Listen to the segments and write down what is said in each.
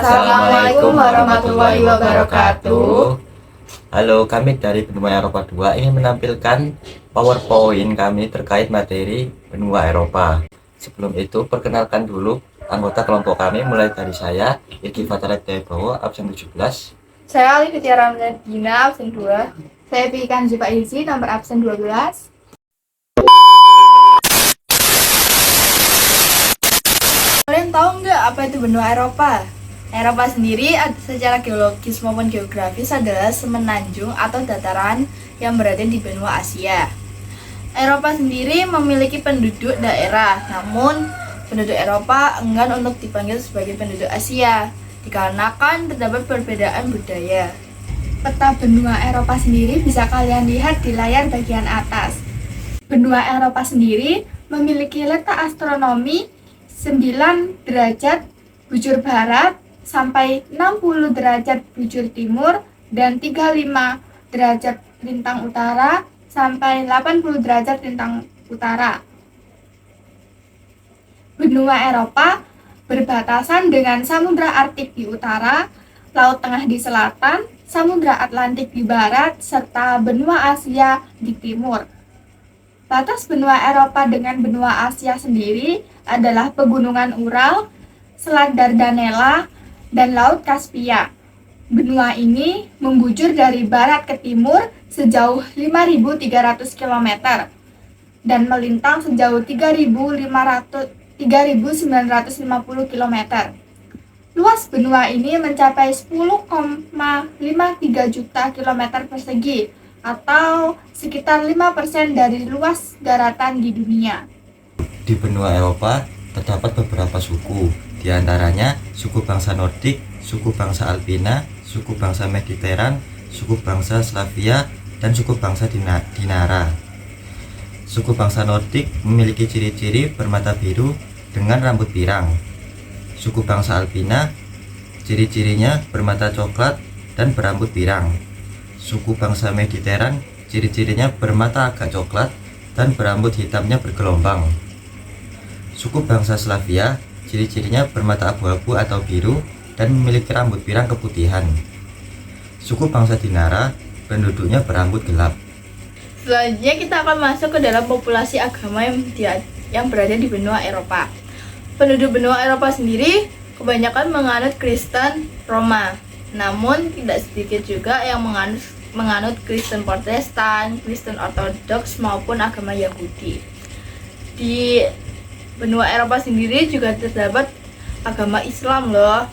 Assalamualaikum warahmatullahi wabarakatuh. Halo, kami dari Benua Eropa 2 ingin menampilkan PowerPoint kami terkait materi Benua Eropa. Sebelum itu, perkenalkan dulu anggota kelompok kami, mulai dari saya, Irgi Fataret Tebowo, absen 17. Saya Ali Fitria Ramdina, absen 2. Saya Pikan Zupa Izi, nomor absen 12. Kalian tahu nggak apa itu benua Eropa? Eropa sendiri secara geologis maupun geografis adalah semenanjung atau dataran yang berada di benua Asia. Eropa sendiri memiliki penduduk daerah, namun penduduk Eropa enggan untuk dipanggil sebagai penduduk Asia dikarenakan terdapat perbedaan budaya. Peta benua Eropa sendiri bisa kalian lihat di layar bagian atas. Benua Eropa sendiri memiliki letak astronomi 9 derajat bujur barat sampai 60 derajat bujur timur dan 35 derajat lintang utara sampai 80 derajat lintang utara. Benua Eropa berbatasan dengan Samudra Arktik di utara, Laut Tengah di selatan, Samudra Atlantik di barat, serta benua Asia di timur. Batas benua Eropa dengan benua Asia sendiri adalah pegunungan Ural, Selat Dardanella, dan Laut Kaspia. Benua ini membujur dari barat ke timur sejauh 5.300 km dan melintang sejauh 3.950 km. Luas benua ini mencapai 10,53 juta kilometer persegi atau sekitar 5% dari luas daratan di dunia. Di benua Eropa terdapat beberapa suku, di antaranya suku bangsa Nordik, suku bangsa Alpina, suku bangsa Mediteran, suku bangsa Slavia, dan suku bangsa Dinara. Suku bangsa Nordik memiliki ciri-ciri bermata biru dengan rambut pirang. Suku bangsa Alpina, ciri-cirinya bermata coklat dan berambut pirang. Suku bangsa Mediteran, ciri-cirinya bermata agak coklat dan berambut hitamnya bergelombang. Suku bangsa Slavia, ciri-cirinya bermata abu-abu atau biru dan memiliki rambut pirang keputihan. Suku bangsa Dinara, penduduknya berambut gelap. Selanjutnya kita akan masuk ke dalam populasi agama yang berada di benua Eropa. Penduduk benua Eropa sendiri kebanyakan menganut Kristen Roma, namun tidak sedikit juga yang menganut Kristen Protestan, Kristen Ortodoks maupun agama Yahudi. Di benua Eropa sendiri juga terdapat agama Islam loh.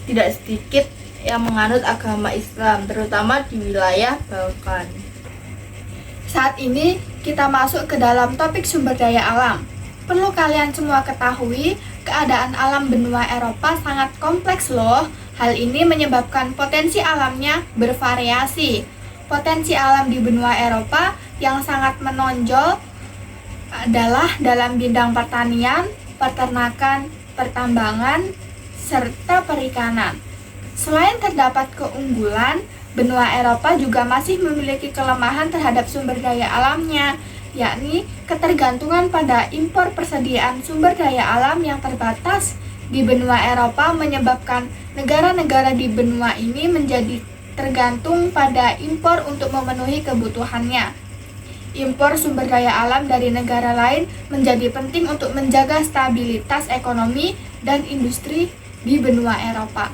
Tidak sedikit yang menganut agama Islam, terutama di wilayah Balkan. Saat ini kita masuk ke dalam topik sumber daya alam. Perlu kalian semua ketahui, keadaan alam benua Eropa sangat kompleks loh. Hal ini menyebabkan potensi alamnya bervariasi. Potensi alam di benua Eropa yang sangat menonjol adalah dalam bidang pertanian, peternakan, pertambangan, serta perikanan. Selain terdapat keunggulan, benua Eropa juga masih memiliki kelemahan terhadap sumber daya alamnya, yakni ketergantungan pada impor. Persediaan sumber daya alam yang terbatas di benua Eropa menyebabkan negara-negara di benua ini menjadi tergantung pada impor untuk memenuhi kebutuhannya. Impor sumber daya alam dari negara lain menjadi penting untuk menjaga stabilitas ekonomi dan industri di benua Eropa.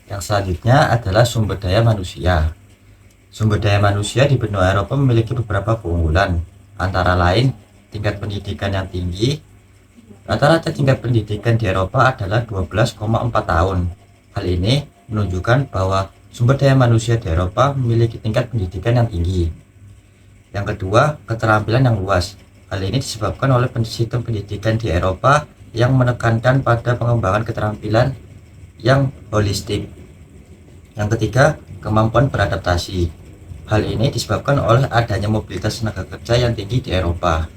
Yang selanjutnya adalah sumber daya manusia. Sumber daya manusia di benua Eropa memiliki beberapa keunggulan, antara lain tingkat pendidikan yang tinggi. Rata-rata tingkat pendidikan di Eropa adalah 12,4 tahun. Hal ini menunjukkan bahwa sumber daya manusia di Eropa memiliki tingkat pendidikan yang tinggi. Yang kedua, keterampilan yang luas. Hal ini disebabkan oleh sistem pendidikan di Eropa yang menekankan pada pengembangan keterampilan yang holistik. Yang ketiga, kemampuan beradaptasi. Hal ini disebabkan oleh adanya mobilitas tenaga kerja yang tinggi di Eropa.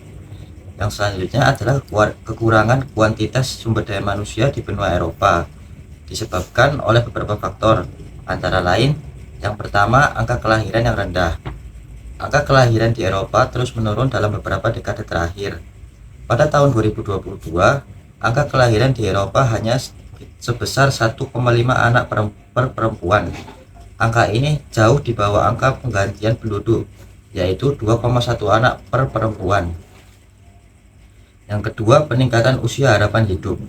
Yang selanjutnya adalah kekurangan kuantitas sumber daya manusia di benua Eropa, disebabkan oleh beberapa faktor, antara lain, yang pertama, angka kelahiran yang rendah. Angka kelahiran di Eropa terus menurun dalam beberapa dekade terakhir. Pada tahun 2022, angka kelahiran di Eropa hanya sebesar 1,5 anak per perempuan. Angka ini jauh di bawah angka penggantian penduduk, yaitu 2,1 anak per perempuan. Yang kedua, peningkatan usia harapan hidup.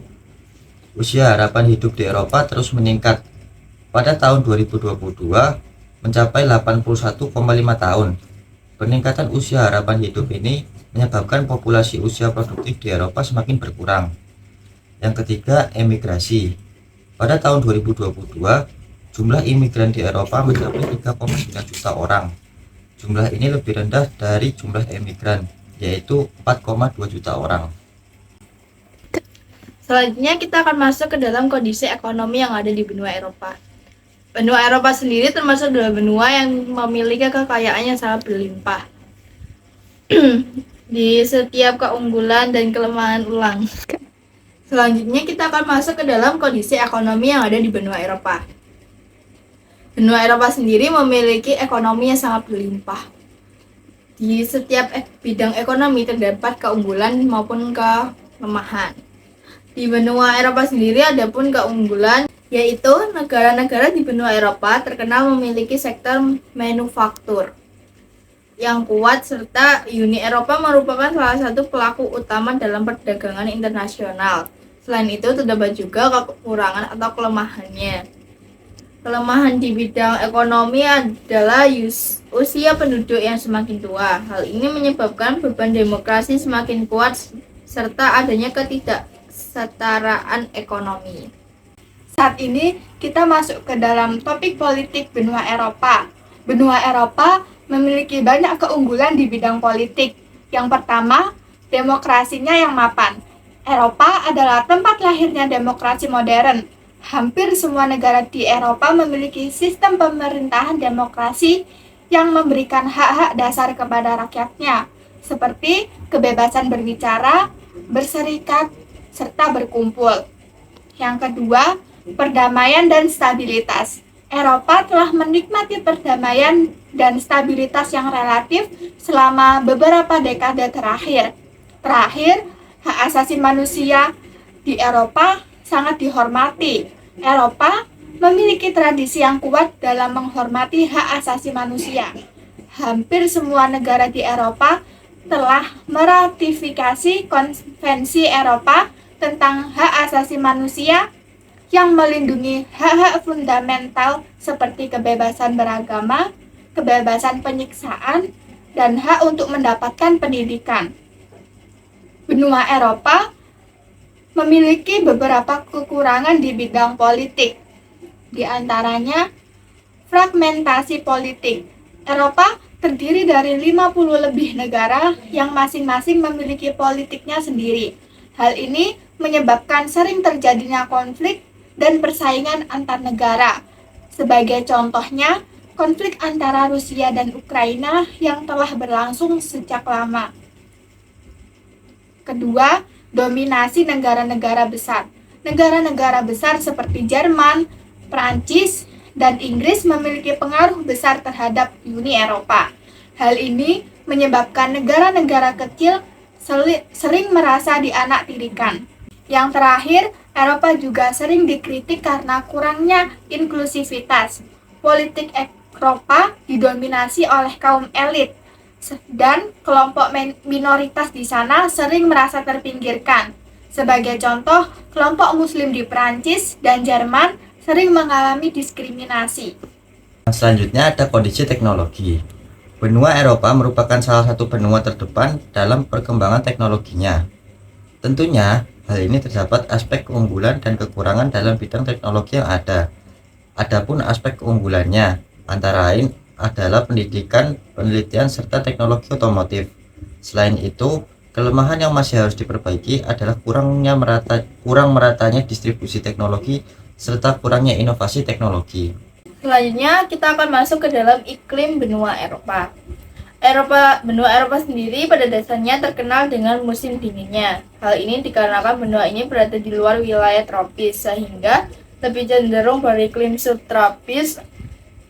Usia harapan hidup di Eropa terus meningkat. Pada tahun 2022 mencapai 81,5 tahun. Peningkatan usia harapan hidup ini menyebabkan populasi usia produktif di Eropa semakin berkurang. Yang ketiga, emigrasi. Pada tahun 2022, jumlah imigran di Eropa mencapai 3,9 juta orang. Jumlah ini lebih rendah dari jumlah emigran, yaitu 4,2 juta orang. Selanjutnya kita akan masuk ke dalam kondisi ekonomi yang ada di benua Eropa. Benua Eropa sendiri termasuk dalam benua yang memiliki kekayaan yang sangat berlimpah. Di setiap keunggulan dan kelemahan ulang. Selanjutnya kita akan masuk ke dalam kondisi ekonomi yang ada di benua Eropa. Benua Eropa sendiri memiliki ekonomi yang sangat berlimpah. Di setiap bidang ekonomi terdapat keunggulan maupun kelemahan. Di benua Eropa sendiri ada pun keunggulan, yaitu negara-negara di benua Eropa terkenal memiliki sektor manufaktur yang kuat, serta Uni Eropa merupakan salah satu pelaku utama dalam perdagangan internasional. Selain itu, terdapat juga kekurangan atau kelemahannya. Kelemahan di bidang ekonomi adalah usia penduduk yang semakin tua. Hal ini menyebabkan beban demokrasi semakin kuat serta adanya ketidaksetaraan ekonomi. Saat ini kita masuk ke dalam topik politik benua Eropa. Benua Eropa memiliki banyak keunggulan di bidang politik. Yang pertama, demokrasinya yang mapan. Eropa adalah tempat lahirnya demokrasi modern. Hampir semua negara di Eropa memiliki sistem pemerintahan demokrasi yang memberikan hak-hak dasar kepada rakyatnya, seperti kebebasan berbicara, berserikat, serta berkumpul. Yang kedua, perdamaian dan stabilitas. Eropa telah menikmati perdamaian dan stabilitas yang relatif selama beberapa dekade terakhir. Hak asasi manusia di Eropa sangat dihormati. Eropa memiliki tradisi yang kuat dalam menghormati hak asasi manusia. Hampir semua negara di Eropa telah meratifikasi Konvensi Eropa tentang hak asasi manusia yang melindungi hak-hak fundamental seperti kebebasan beragama, kebebasan penyiksaan, dan hak untuk mendapatkan pendidikan. Benua Eropa memiliki beberapa kekurangan di bidang politik, di antaranya fragmentasi politik. Eropa terdiri dari 50 lebih negara yang masing-masing memiliki politiknya sendiri. Hal ini menyebabkan sering terjadinya konflik dan persaingan antar negara. Sebagai contohnya, konflik antara Rusia dan Ukraina yang telah berlangsung sejak lama. Kedua, dominasi negara-negara besar. Negara-negara besar seperti Jerman, Prancis, dan Inggris memiliki pengaruh besar terhadap Uni Eropa. Hal ini menyebabkan negara-negara kecil sering merasa dianaktirikan. Yang terakhir, Eropa juga sering dikritik karena kurangnya inklusivitas. Politik Eropa didominasi oleh kaum elit, dan kelompok minoritas di sana sering merasa terpinggirkan. Sebagai contoh, kelompok Muslim di Prancis dan Jerman sering mengalami diskriminasi. Selanjutnya ada kondisi teknologi. Benua Eropa merupakan salah satu benua terdepan dalam perkembangan teknologinya. Tentunya, hal ini terdapat aspek keunggulan dan kekurangan dalam bidang teknologi yang ada. Adapun aspek keunggulannya antara lain adalah pendidikan, penelitian, serta teknologi otomotif. Selain itu, kelemahan yang masih harus diperbaiki adalah kurang meratanya distribusi teknologi serta kurangnya inovasi teknologi. Selanjutnya kita akan masuk ke dalam iklim benua Eropa. Benua Eropa sendiri pada dasarnya terkenal dengan musim dinginnya. Hal ini dikarenakan benua ini berada di luar wilayah tropis, sehingga lebih cenderung beriklim subtropis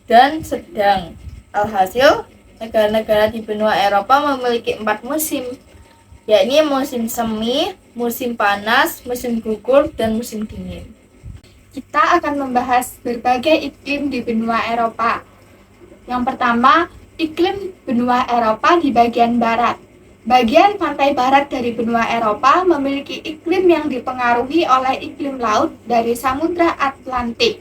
dan sedang. Alhasil, negara-negara di benua Eropa memiliki 4 musim, yakni musim semi, musim panas, musim gugur, dan musim dingin. Kita akan membahas berbagai iklim di benua Eropa. Yang pertama, iklim benua Eropa di bagian barat. Bagian pantai barat dari benua Eropa memiliki iklim yang dipengaruhi oleh iklim laut dari Samudra Atlantik.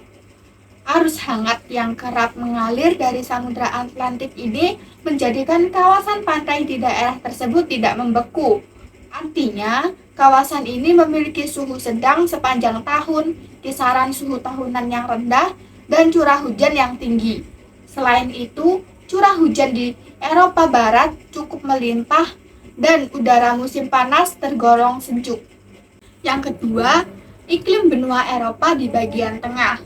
Arus hangat yang kerap mengalir dari Samudra Atlantik ini menjadikan kawasan pantai di daerah tersebut tidak membeku. Artinya, kawasan ini memiliki suhu sedang sepanjang tahun, kisaran suhu tahunan yang rendah, dan curah hujan yang tinggi. Selain itu, curah hujan di Eropa Barat cukup melimpah dan udara musim panas tergolong sejuk. Yang kedua, iklim benua Eropa di bagian tengah.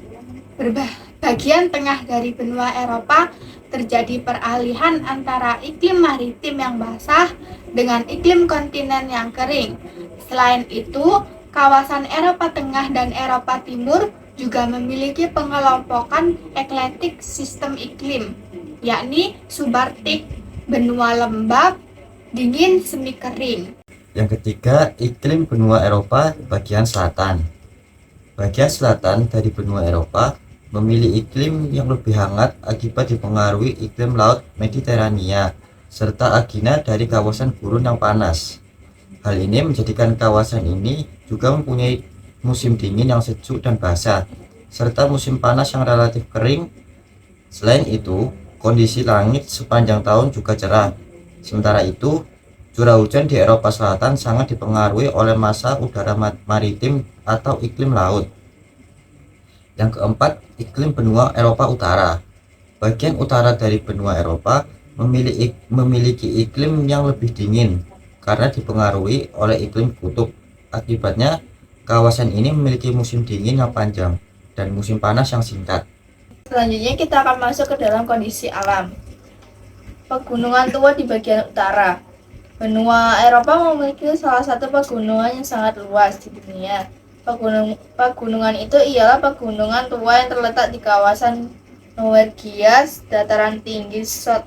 Bagian tengah dari benua Eropa terjadi peralihan antara iklim maritim yang basah dengan iklim kontinen yang kering. Selain itu, kawasan Eropa Tengah dan Eropa Timur juga memiliki pengelompokan eklektik sistem iklim, yakni subarktik, benua lembab, dingin semi kering. Yang ketiga, iklim benua Eropa bagian selatan. Bagian selatan dari benua Eropa memilih iklim yang lebih hangat akibat dipengaruhi iklim laut Mediterania serta agina dari kawasan gurun yang panas. Hal ini menjadikan kawasan ini juga mempunyai musim dingin yang sejuk dan basah, serta musim panas yang relatif kering. Selain itu, kondisi langit sepanjang tahun juga cerah. Sementara itu, curah hujan di Eropa Selatan sangat dipengaruhi oleh massa udara maritim atau iklim laut. Yang keempat, iklim benua Eropa Utara. Bagian utara dari benua Eropa memiliki iklim yang lebih dingin karena dipengaruhi oleh iklim kutub. Akibatnya, kawasan ini memiliki musim dingin yang panjang dan musim panas yang singkat. Selanjutnya kita akan masuk ke dalam kondisi alam. Pegunungan tua di bagian utara. Benua Eropa memiliki salah satu pegunungan yang sangat luas di dunia. Pegunungan itu ialah pegunungan tua yang terletak di kawasan Norwegia, dataran tinggi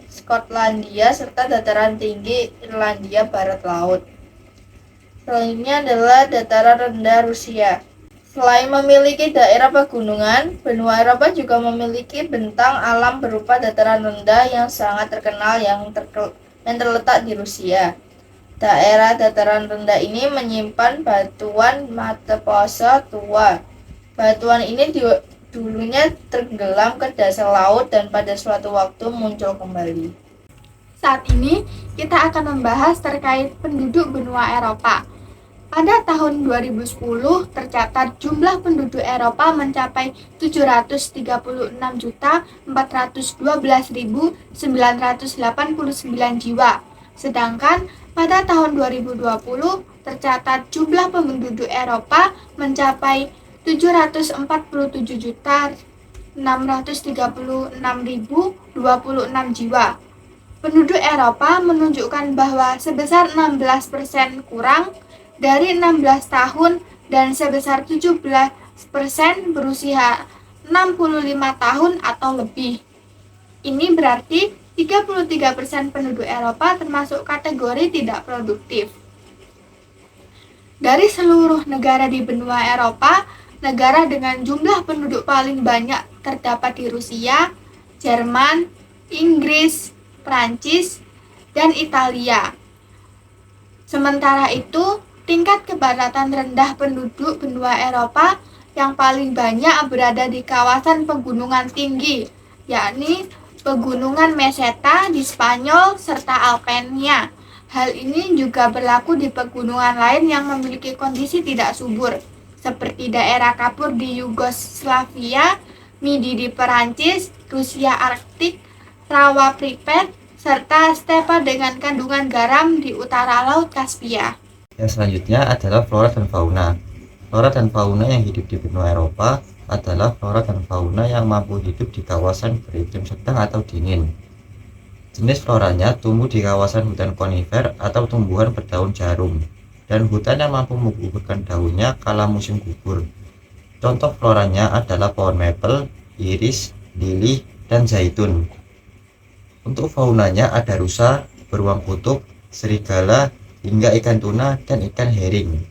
Skotlandia, serta dataran tinggi Irlandia Barat Laut. Selanjutnya adalah dataran rendah Rusia. Selain memiliki daerah pegunungan, benua Eropa juga memiliki bentang alam berupa dataran rendah yang sangat terkenal yang terletak di Rusia. Daerah dataran rendah ini menyimpan batuan Matterpose tua. Batuan ini dulunya tenggelam ke dasar laut dan pada suatu waktu muncul kembali. Saat ini kita akan membahas terkait penduduk benua Eropa. Pada tahun 2010 tercatat jumlah penduduk Eropa mencapai 736.412.989 jiwa. Sedangkan pada tahun 2020 tercatat jumlah penduduk Eropa mencapai 744.636.026 jiwa. Penduduk Eropa menunjukkan bahwa sebesar 16% kurang dari 16 tahun dan sebesar 17% berusia 65 tahun atau lebih. Ini berarti 33% penduduk Eropa termasuk kategori tidak produktif. Dari seluruh negara di benua Eropa, negara dengan jumlah penduduk paling banyak terdapat di Rusia, Jerman, Inggris, Prancis, dan Italia. Sementara itu, tingkat kepadatan rendah penduduk benua Eropa yang paling banyak berada di kawasan pegunungan tinggi, yakni Pegunungan Meseta di Spanyol serta Alpenia. Hal ini juga berlaku di pegunungan lain yang memiliki kondisi tidak subur, seperti daerah kapur di Yugoslavia, Midi di Perancis, Rusia Arktik, rawa Pripyat, serta stepa dengan kandungan garam di utara Laut Kaspia. Yang selanjutnya adalah flora dan fauna. Flora dan fauna yang hidup di benua Eropa adalah flora dan fauna yang mampu hidup di kawasan beriklim sedang atau dingin. Jenis floranya tumbuh di kawasan hutan konifer atau tumbuhan berdaun jarum, dan hutan yang mampu menggugurkan daunnya kala musim gugur. Contoh floranya adalah pohon maple, iris, lili, dan zaitun. Untuk faunanya ada rusa, beruang kutub, serigala, hingga ikan tuna dan ikan herring.